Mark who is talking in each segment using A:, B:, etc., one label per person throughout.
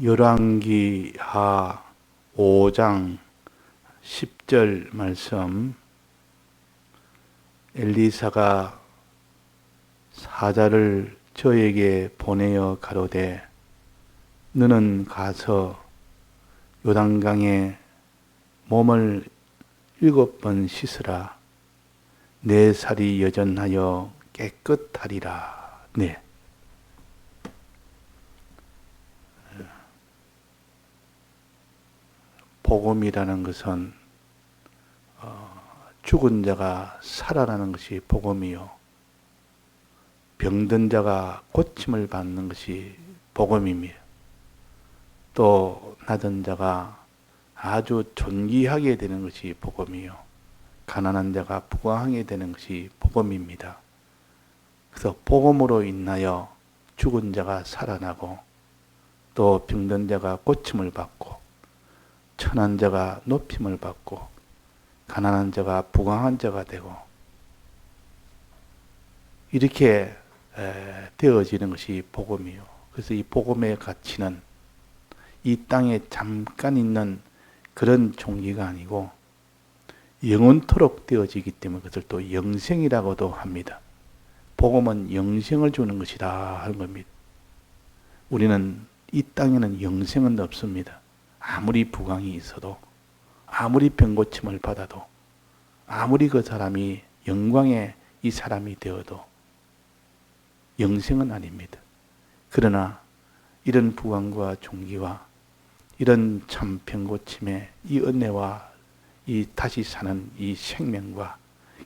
A: 열왕기하 5장 10절 말씀. 엘리사가 사자를 저에게 보내어 가로되 너는 가서 요단강에 몸을 7번 씻으라. 내 살이 여전하여 깨끗하리라. 네. 복음이라는 것은 죽은 자가 살아나는 것이 복음이요, 병든 자가 고침을 받는 것이 복음입니다. 또 나던 자가 아주 존귀하게 되는 것이 복음이요, 가난한 자가 부강하게 되는 것이 복음입니다. 그래서 복음으로 인하여 죽은 자가 살아나고 또 병든 자가 고침을 받고 천한 자가 높임을 받고 가난한 자가 부강한 자가 되고 이렇게 되어지는 것이 복음이요. 그래서 이 복음의 가치는 이 땅에 잠깐 있는 그런 종기가 아니고 영원토록 되어지기 때문에 그것을 또 영생이라고도 합니다. 복음은 영생을 주는 것이다 하는 겁니다. 우리는 이 땅에는 영생은 없습니다. 아무리 부강이 있어도, 아무리 병고침을 받아도, 아무리 그 사람이 영광의 이 사람이 되어도 영생은 아닙니다. 그러나 이런 부강과 존귀와 이런 참 병고침의 이 은혜와 이 다시 사는 이 생명과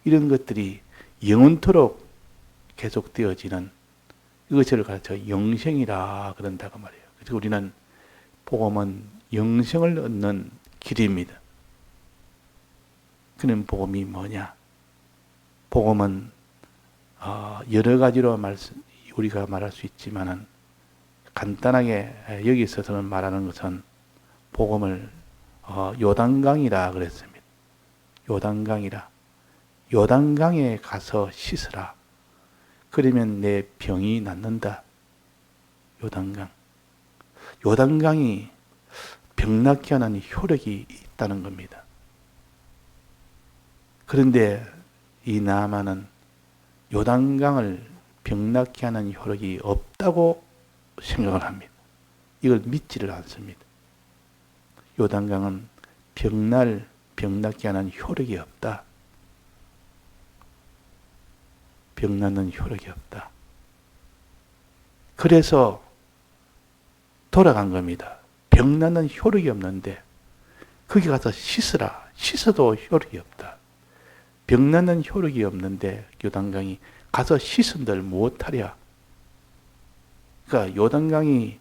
A: 이런 것들이 영원토록 계속되어지는 이것을 가르쳐 영생이라 그런다고 말해요. 그래서 우리는 복음은 영생을 얻는 길입니다. 그는 복음이 뭐냐? 복음은 여러 가지로 우리가 말할 수 있지만은 간단하게 여기 있어서는 말하는 것은 복음을 요단강이라 그랬습니다. 요단강이라. 요단강에 가서 씻으라. 그러면 내 병이 낫는다. 요단강. 요단강이 병낫게 하는 효력이 있다는 겁니다. 그런데 이 나아만은 요단강을 병낫게 하는 효력이 없다고 생각을 합니다. 이걸 믿지를 않습니다. 요단강은 병낫게 하는 효력이 없다. 병낫는 효력이 없다. 그래서 돌아간 겁니다. 병낫는 효력이 없는데 거기 가서 씻으라. 씻어도 효력이 없다. 병낫는 효력이 없는데 요단강이 가서 씻은들 무엇하랴. 그러니까 요단강이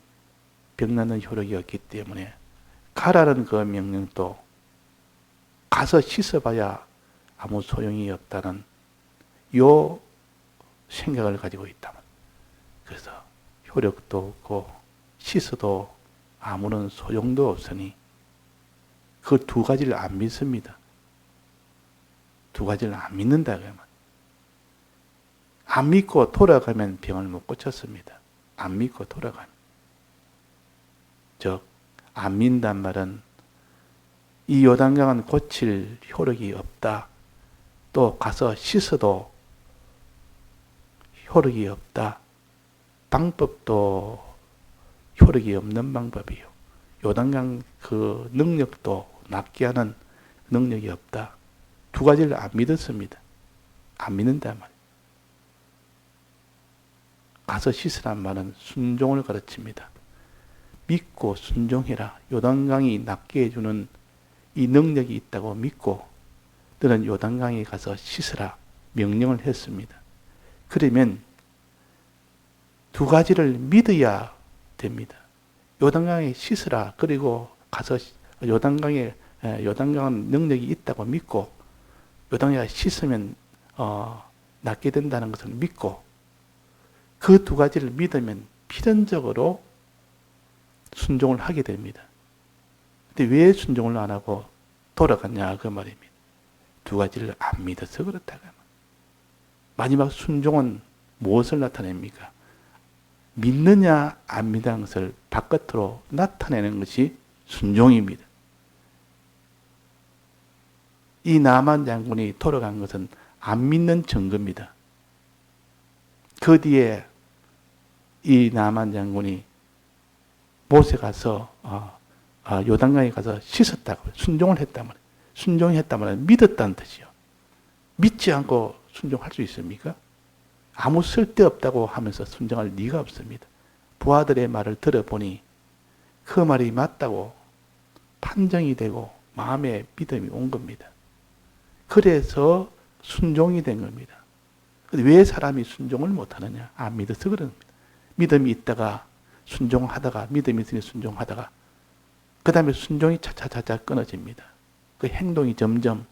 A: 병낫는 효력이 없기 때문에 가라는 그 명령도 가서 씻어봐야 아무 소용이 없다는 요 생각을 가지고 있다. 그래서 효력도 없고 씻어도 아무런 소용도 없으니 그 두 가지를 안 믿습니다. 두 가지를 안 믿는다 그러면 안 믿고 돌아가면 병을 못 고쳤습니다. 안 믿고 돌아가면. 즉 안 믿는단 말은 이 요단강은 고칠 효력이 없다. 또 가서 씻어도 효력이 없다. 방법도 효력이 없는 방법이요. 요단강 그 능력도 낫게 하는 능력이 없다. 두 가지를 안 믿었습니다. 안 믿는단 말이에요. 가서 씻으란 말은 순종을 가르칩니다. 믿고 순종해라. 요단강이 낫게 해주는 이 능력이 있다고 믿고 너는 요단강에 가서 씻으라 명령을 했습니다. 그러면 두 가지를 믿어야 됩니다. 요단강에 씻으라. 그리고 가서 요단강은 능력이 있다고 믿고 요단강에 씻으면 낫게 된다는 것을 믿고 그 두 가지를 믿으면 필연적으로 순종을 하게 됩니다. 근데 왜 순종을 안 하고 돌아갔냐 그 말입니다. 두 가지를 안 믿어서 그렇다고. 마지막 순종은 무엇을 나타냅니까? 믿느냐 안 믿는 것을 바깥으로 나타내는 것이 순종입니다. 이 나만 장군이 돌아간 것은 안 믿는 증거입니다. 그 뒤에 이 나만 장군이 못에 가서 요단강에 가서 씻었다고 순종을 했단 말이에요. 순종했단 말은 믿었다는 뜻이요. 믿지 않고 순종할 수 있습니까? 아무 쓸데없다고 하면서 순종할 리가 없습니다. 부하들의 말을 들어보니 그 말이 맞다고 판정이 되고 마음에 믿음이 온 겁니다. 그래서 순종이 된 겁니다. 왜 사람이 순종을 못하느냐? 안 믿어서 그런 겁니다. 믿음이 있다가 순종하다가 믿음이 있으니 순종하다가 그 다음에 순종이 차차차차 끊어집니다. 그 행동이 점점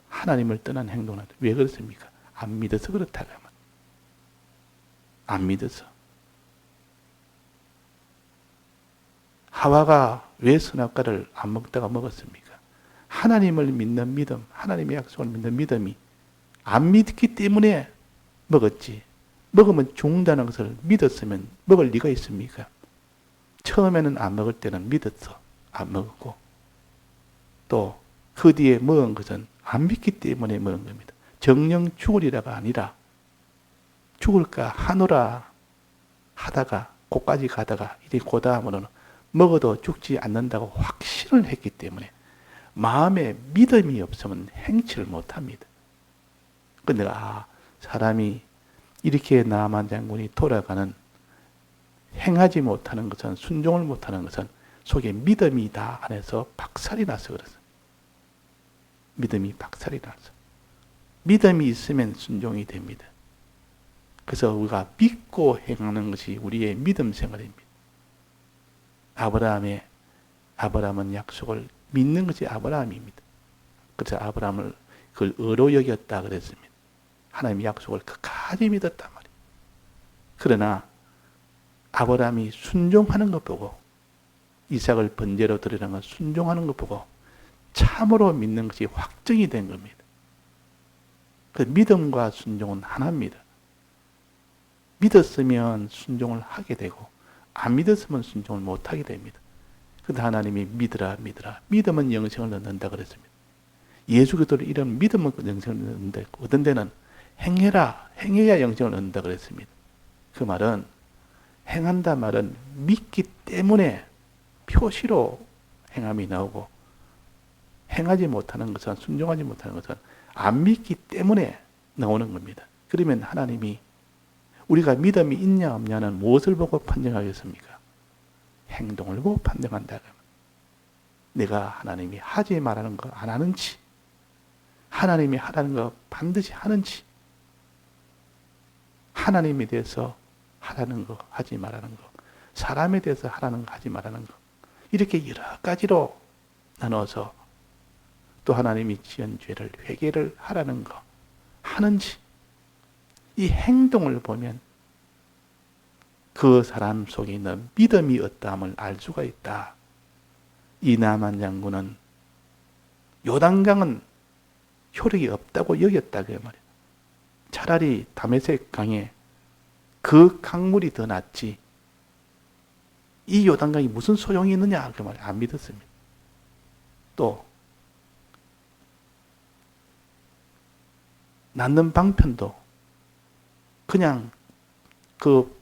A: 하나님을 떠난 행동을 하죠. 왜 그렇습니까? 안 믿어서 그렇다고 하면 안 믿어서. 하와가 왜 선악과를 안 먹다가 먹었습니까? 하나님을 믿는 믿음, 하나님의 약속을 믿는 믿음이 안 믿기 때문에 먹었지. 먹으면 죽는다는 것을 믿었으면 먹을 리가 있습니까? 처음에는 안 먹을 때는 믿었어. 안 먹었고 또 그 뒤에 먹은 것은 안 믿기 때문에 먹은 겁니다. 정령 죽으리라가 아니라 죽을까 하노라 하다가 고까지 가다가 이제 그 다음으로는 먹어도 죽지 않는다고 확신을 했기 때문에 마음에 믿음이 없으면 행치를 못합니다. 근데 사람이 이렇게 나만 장군이 돌아가는 행하지 못하는 것은 순종을 못하는 것은 속에 믿음이 다 안에서 박살이 나서 그렇습니다. 믿음이 박살이 나서. 믿음이 있으면 순종이 됩니다. 그래서 우리가 믿고 행하는 것이 우리의 믿음 생활입니다. 아브라함은 약속을 믿는 것이 아브라함입니다. 그래서 아브라함을 그걸 의로 여겼다 그랬습니다. 하나님의 약속을 끝까지 믿었단 말이에요. 그러나 아브라함이 순종하는 것 보고 이삭을 번제로 드리는 것 순종하는 것 보고 참으로 믿는 것이 확정이 된 겁니다. 그 믿음과 순종은 하나입니다. 믿었으면 순종을 하게 되고 안 믿었으면 순종을 못하게 됩니다. 그런데 하나님이 믿으라 믿으라. 믿음은 영생을 얻는다 그랬습니다. 예수 그리스도를 이런 믿음은 영생을 얻는다. 어떤 데는 행해라. 행해야 영생을 얻는다 그랬습니다. 그 말은 행한다 말은 믿기 때문에 표시로 행함이 나오고 행하지 못하는 것은 순종하지 못하는 것은 안 믿기 때문에 나오는 겁니다. 그러면 하나님이 우리가 믿음이 있냐 없냐는 무엇을 보고 판정하겠습니까? 행동을 보고 판정한다. 내가 하나님이 하지 말라는 거 안 하는지 하나님이 하라는 거 반드시 하는지 하나님에 대해서 하라는 거 하지 말라는 거 사람에 대해서 하라는 거 하지 말라는 거 이렇게 여러 가지로 나눠서 또 하나님이 지은 죄를 회개를 하라는 거 하는지 이 행동을 보면 그 사람 속에 있는 믿음이 어떠함을 알 수가 있다. 이 나만 장군은 요단강은 효력이 없다고 여겼다 그 말이에요. 차라리 다메섹 강에 그 강물이 더 낫지 이 요단강이 무슨 소용이 있느냐 그 말이에요. 안 믿었습니다. 또 낫는 방편도 그냥 그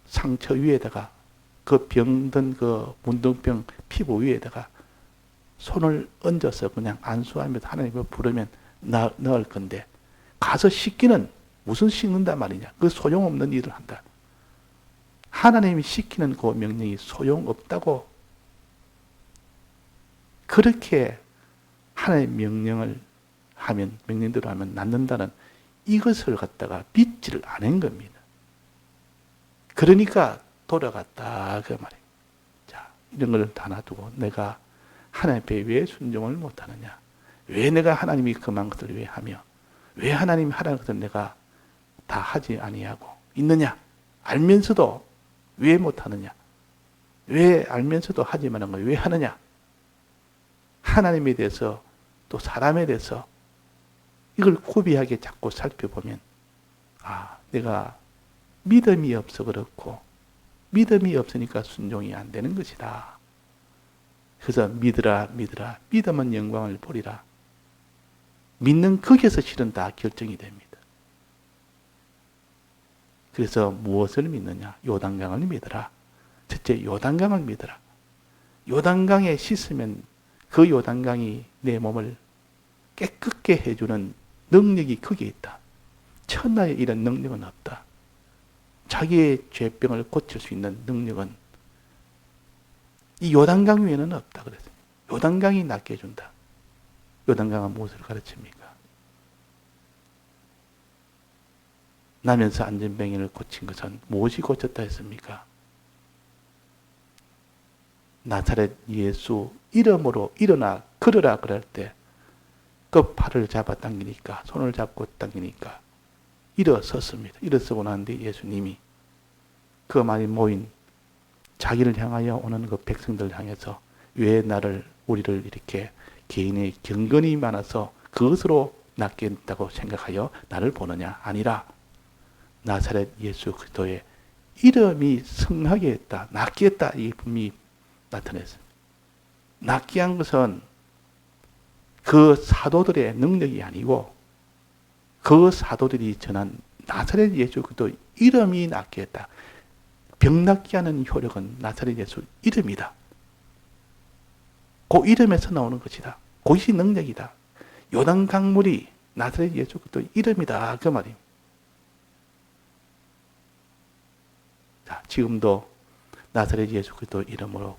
A: 상처 위에다가 그 병든 그 문둥병 피부 위에다가 손을 얹어서 그냥 안수하면서 하나님을 부르면 넣을 건데 가서 씻기는 무슨 씻는단 말이냐. 그 소용없는 일을 한다. 하나님이 시키는 그 명령이 소용없다고 그렇게 하나님의 명령을 하면 명령대로 하면 낫는다는 이것을 갖다가 믿지를 않은 겁니다. 그러니까 돌아갔다 그 말이에요. 자, 이런 걸 다 놔두고 내가 하나님 앞에 왜 순종을 못하느냐? 왜 내가 하나님이 금한 것을 왜 하며 왜 하나님이 하라는 것을 내가 다 하지 아니하고 있느냐? 알면서도 왜 못하느냐? 왜 알면서도 하지 말는 걸 왜 하느냐? 하나님에 대해서 또 사람에 대해서 이걸 구비하게 자꾸 살펴보면 내가 믿음이 없어 그렇고 믿음이 없으니까 순종이 안 되는 것이다. 그래서 믿으라 믿으라 믿으면 영광을 보리라. 믿는 거기에서 실은 다 결정이 됩니다. 그래서 무엇을 믿느냐? 요단강을 믿어라. 첫째 요단강을 믿어라. 요단강에 씻으면 그 요단강이 내 몸을 깨끗게 해주는 능력이 거기에 있다. 천하에 이런 능력은 없다. 자기의 죄병을 고칠 수 있는 능력은 이 요단강 위에는 없다 그랬어요. 요단강이 낫게 해준다. 요단강은 무엇을 가르칩니까? 나면서 안전병을 고친 것은 무엇이 고쳤다 했습니까? 나사렛 예수 이름으로 일어나 걸으라 그럴 때 그 팔을 잡아 당기니까 손을 잡고 당기니까 일어섰습니다. 일어서고 난 뒤 예수님이 그 많이 모인 자기를 향하여 오는 그 백성들 향해서 왜 나를 우리를 이렇게 개인의 경건이 많아서 그것으로 낫게 했다고 생각하여 나를 보느냐? 아니라 나사렛 예수 그리스도의 이름이 성하게 했다. 낫게 했다. 이 분명히 나타냈습니다. 낫게 한 것은 그 사도들의 능력이 아니고 그 사도들이 전한 나사렛 예수 그리스도 이름이 낫게 했다. 병 낫게 하는 효력은 나사렛 예수 이름이다. 그 이름에서 나오는 것이다. 그것이 능력이다. 요단 강물이 나사렛 예수 그리스도 이름이다. 그 말입니다. 자, 지금도 나사렛 예수 그리스도 이름으로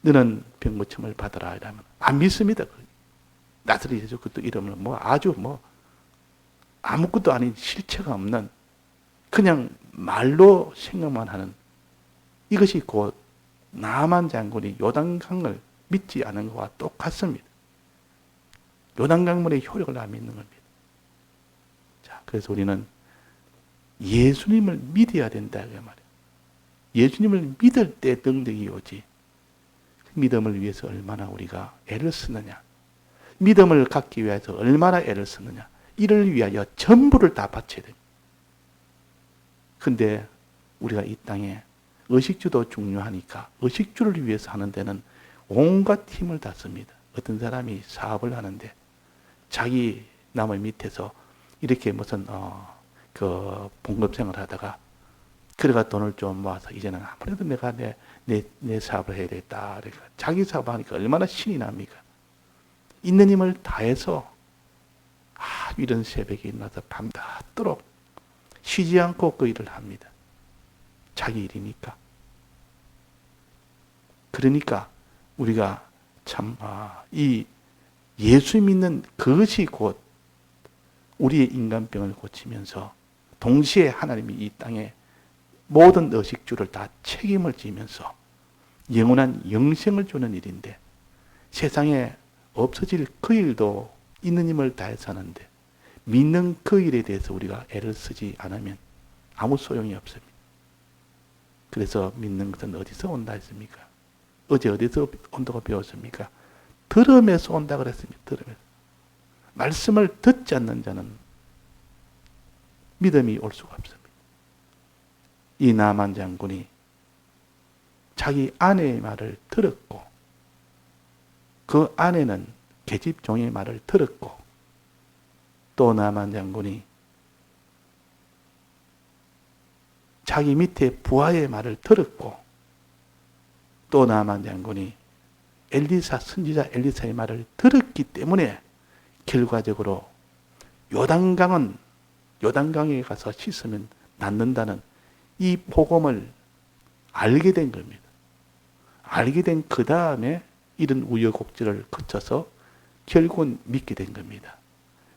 A: 너는 병고침을 받아라 이러면 안 믿습니다. 나사렛 예수 그리스도 이름으로 아주 아무것도 아닌 실체가 없는 그냥 말로 생각만 하는 이것이 곧 나만 장군이 요단강을 믿지 않은 것과 똑같습니다. 요단강물의 효력을 안 믿는 겁니다. 자, 그래서 우리는 예수님을 믿어야 된다 그 말이에요. 예수님을 믿을 때 능력이 오지. 믿음을 위해서 얼마나 우리가 애를 쓰느냐. 믿음을 갖기 위해서 얼마나 애를 쓰느냐. 이를 위하여 전부를 다 바쳐야 됩니다. 근데 우리가 이 땅에 의식주도 중요하니까 의식주를 위해서 하는 데는 온갖 힘을 다 씁니다. 어떤 사람이 사업을 하는데 자기 남의 밑에서 이렇게 무슨 그 봉급생을 하다가 그래가 돈을 좀 모아서 이제는 아무래도 내가 내 사업을 해야 되겠다. 그러니까 자기 사업을 하니까 얼마나 신이 납니까? 있는 힘을 다해서 이런 새벽에 일어나서 밤낮도록 쉬지 않고 그 일을 합니다. 자기 일이니까. 그러니까 우리가 참 이 예수 믿는 그것이 곧 우리의 인간병을 고치면서 동시에 하나님이 이 땅에 모든 의식주를 다 책임을 지면서 영원한 영생을 주는 일인데 세상에 없어질 그 일도 있는 힘을 다해서 하는데 믿는 그 일에 대해서 우리가 애를 쓰지 않으면 아무 소용이 없습니다. 그래서 믿는 것은 어디서 온다 했습니까? 어제 어디서 온다고 배웠습니까? 들음에서 온다 그랬습니다. 들음에서. 말씀을 듣지 않는 자는 믿음이 올 수가 없습니다. 이 나만 장군이 자기 아내의 말을 들었고 그 아내는 계집종의 말을 들었고 또 나만 장군이 자기 밑에 부하의 말을 들었고 또 나만 장군이 엘리사 선지자 엘리사의 말을 들었기 때문에 결과적으로 요단강에 가서 씻으면 낫는다는 이 복음을 알게 된 겁니다. 알게 된 그 다음에 이런 우여곡절을 거쳐서 결국은 믿게 된 겁니다.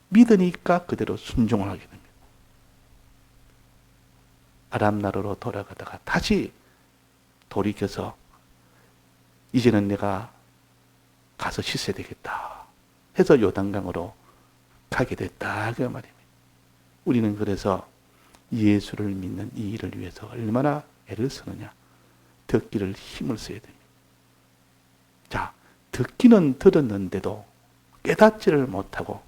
A: 믿으니까 그대로 순종을 하게 됩니다. 아람 나라로 돌아가다가 다시 돌이켜서 이제는 내가 가서 씻어야 되겠다 해서 요단강으로 가게 됐다 그 말입니다. 우리는 그래서 예수를 믿는 이 일을 위해서 얼마나 애를 쓰느냐. 듣기를 힘을 써야 됩니다. 자, 듣기는 들었는데도 깨닫지를 못하고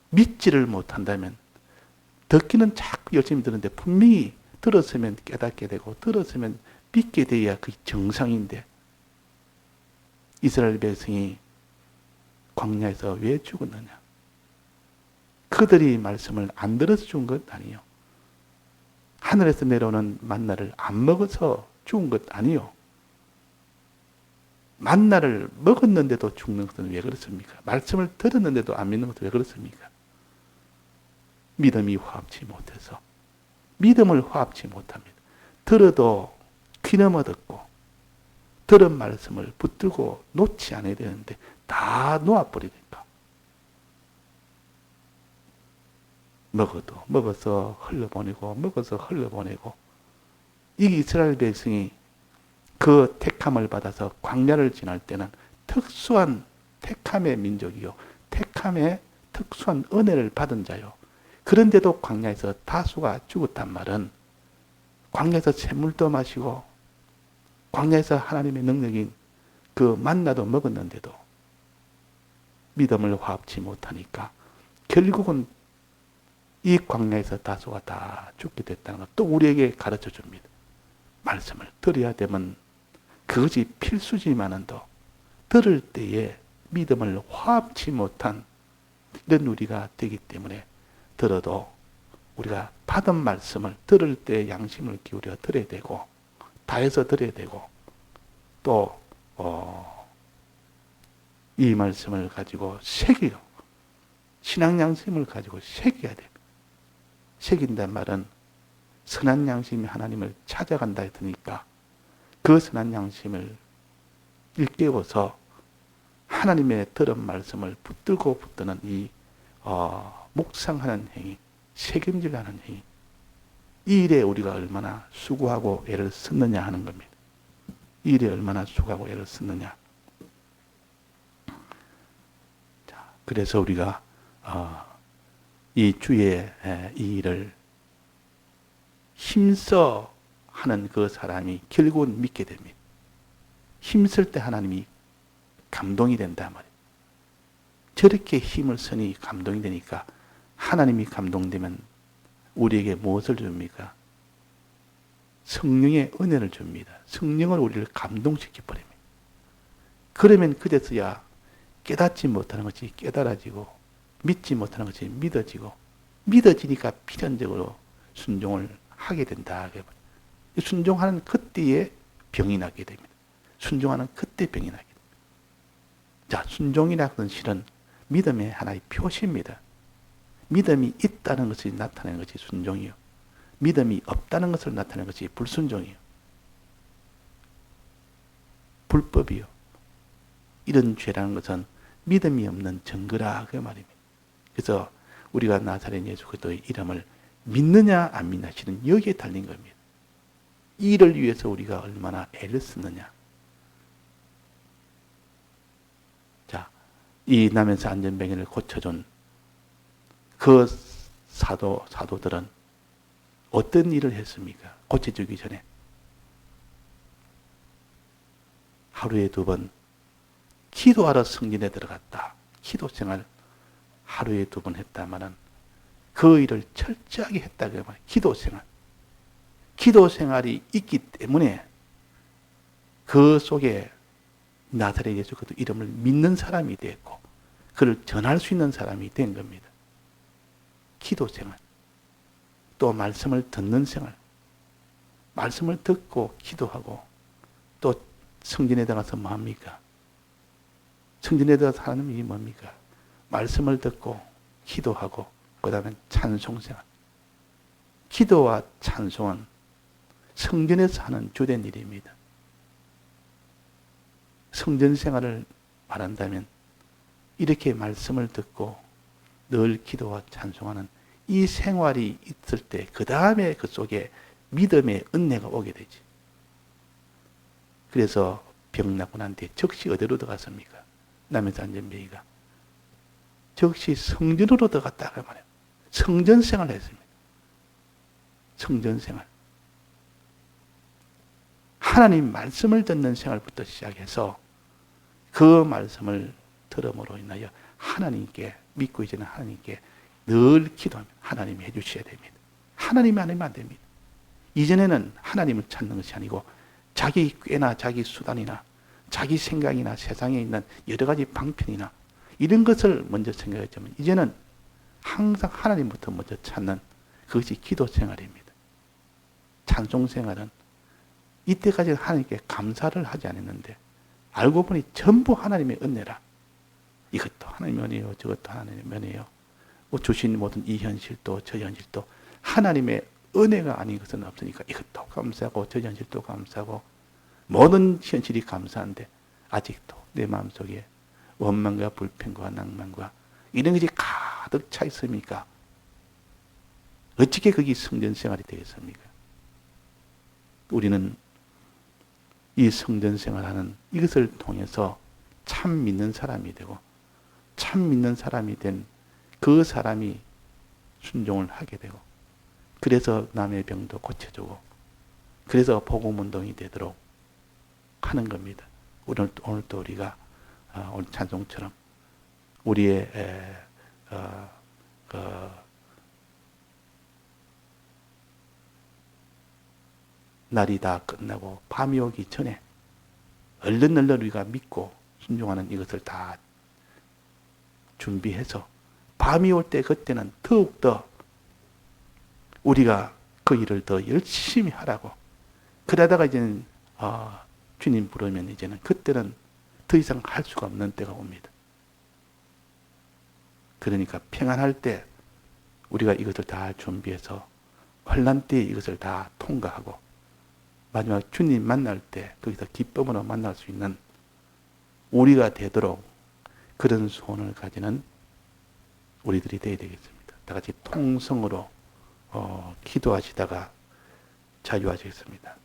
A: 믿지를 못한다면 듣기는 자꾸 열심히 듣는데 분명히 들었으면 깨닫게 되고 들었으면 믿게 돼야 그게 정상인데 이스라엘 백성이 광야에서 왜 죽었느냐? 그들이 말씀을 안 들어서 죽은 것 아니에요. 하늘에서 내려오는 만나를 안 먹어서 죽은 것 아니에요. 만나를 먹었는데도 죽는 것은 왜 그렇습니까? 말씀을 들었는데도 안 믿는 것은 왜 그렇습니까? 믿음이 화합치 못해서. 믿음을 화합치 못합니다. 들어도 귀넘어 듣고 들은 말씀을 붙들고 놓지 않아야 되는데 다 놓아버리니까 먹어서 흘러보내고 이 이스라엘 백성이 그 택함을 받아서 광야를 지날 때는 특수한 택함의 민족이요 택함의 특수한 은혜를 받은 자요. 그런데도 광야에서 다수가 죽었단 말은 광야에서 샘물도 마시고 광야에서 하나님의 능력인 그 만나도 먹었는데도 믿음을 화합치 못하니까 결국은 이 광야에서 다수가 다 죽게 됐다는 것 또 우리에게 가르쳐 줍니다. 말씀을 들어야 되면 그것이 필수지만은도 들을 때에 믿음을 화합치 못한 이런 우리가 되기 때문에 들어도 우리가 받은 말씀을 들을 때 양심을 기울여 들어야 되고 다해서 들어야 되고 또 이 말씀을 가지고 새겨요. 신앙 양심을 가지고 새겨야 됩니다. 새긴단 말은 선한 양심이 하나님을 찾아간다 했으니까 그 선한 양심을 일깨워서 하나님의 들은 말씀을 붙들고 붙드는 이 묵상하는 행위, 새김질하는 행위 이 일에 우리가 얼마나 수고하고 애를 썼느냐 하는 겁니다. 이 일에 얼마나 수고하고 애를 썼느냐. 자, 그래서 우리가 이 주의 이 일을 힘써 하는 그 사람이 결국은 믿게 됩니다. 힘쓸 때 하나님이 감동이 된다 말이에요. 저렇게 힘을 쓰니 감동이 되니까 하나님이 감동되면 우리에게 무엇을 줍니까? 성령의 은혜를 줍니다. 성령을 우리를 감동시켜 버립니다. 그러면 그제서야 깨닫지 못하는 것이 깨달아지고 믿지 못하는 것이 믿어지고 믿어지니까 필연적으로 순종을 하게 된다. 순종하는 그때에 병이 나게 됩니다. 순종하는 그때 병이 나게 됩니다. 자, 순종이라는 것은 실은 믿음의 하나의 표시입니다. 믿음이 있다는 것이 나타내는 것이 순종이요. 믿음이 없다는 것을 나타내는 것이 불순종이요. 불법이요. 이런 죄라는 것은 믿음이 없는 증거라 그 말입니다. 그래서 우리가 나사렛 예수 그리스도의 이름을 믿느냐 안 믿느냐 실은 여기에 달린 겁니다. 이 일을 위해서 우리가 얼마나 애를 쓰느냐. 자, 이 나면서 안전병을 고쳐준 그 사도들은 어떤 일을 했습니까? 고쳐주기 전에 하루에 2번 기도하러 성전에 들어갔다. 기도 생활 하루에 2번 했다마는 그 일을 철저하게 했다고 말해요. 기도 생활. 기도 생활이 있기 때문에 그 속에 나사렛 예수 그리스도 이름을 믿는 사람이 됐고 그를 전할 수 있는 사람이 된 겁니다. 기도 생활. 또 말씀을 듣는 생활. 말씀을 듣고 기도하고 또 성전에 들어가서 뭐 합니까? 성전에 들어가서 하는 일이 뭡니까? 말씀을 듣고 기도하고 그 다음에 찬송생활. 기도와 찬송은 성전에서 하는 주된 일입니다. 성전 생활을 말한다면 이렇게 말씀을 듣고 늘 기도와 찬송하는 이 생활이 있을 때 그 다음에 그 속에 믿음의 은혜가 오게 되지. 그래서 병 나고 난 뒤에 즉시 어디로 들어갔습니까? 남에서 안전병이가 즉시 성전으로 들어갔다고 말해요. 성전 생활을 했습니다. 성전 생활. 하나님 말씀을 듣는 생활부터 시작해서 그 말씀을 들음으로 인하여 하나님께 믿고 이제는 하나님께 늘 기도하면 하나님이 해주셔야 됩니다. 하나님이 아니면 안 됩니다. 이전에는 하나님을 찾는 것이 아니고 자기 꾀나 자기 수단이나 자기 생각이나 세상에 있는 여러 가지 방편이나 이런 것을 먼저 생각했지만 이제는 항상 하나님부터 먼저 찾는 그것이 기도 생활입니다. 찬송 생활은 이때까지 하나님께 감사를 하지 않았는데 알고 보니 전부 하나님의 은혜라. 이것도 하나님의 은혜요, 저것도 하나님의 은혜요. 주신 모든 이 현실도 저 현실도 하나님의 은혜가 아닌 것은 없으니까 이것도 감사하고 저 현실도 감사하고 모든 현실이 감사한데 아직도 내 마음속에 원망과 불평과 낭만과 이런 것이 가득 차 있습니까? 어떻게 그게 성전 생활이 되겠습니까? 우리는 이 성전 생활하는 이것을 통해서 참 믿는 사람이 되고 참 믿는 사람이 된 그 사람이 순종을 하게 되고 그래서 남의 병도 고쳐주고 그래서 복음운동이 되도록 하는 겁니다. 오늘도 우리가 오늘 찬송처럼 우리의 날이 다 끝나고 밤이 오기 전에 얼른 우리가 믿고 순종하는 이것을 다 준비해서 밤이 올 때 그때는 더욱더 우리가 그 일을 더 열심히 하라고 그러다가 이제는 주님 부르면 이제는 그때는 더 이상 할 수가 없는 때가 옵니다. 그러니까 평안할 때 우리가 이것을 다 준비해서 환난 때에 이것을 다 통과하고 마지막 주님 만날 때 거기서 기쁨으로 만날 수 있는 우리가 되도록 그런 소원을 가지는 우리들이 되어야 되겠습니다. 다 같이 통성으로 기도하시다가 자유하시겠습니다.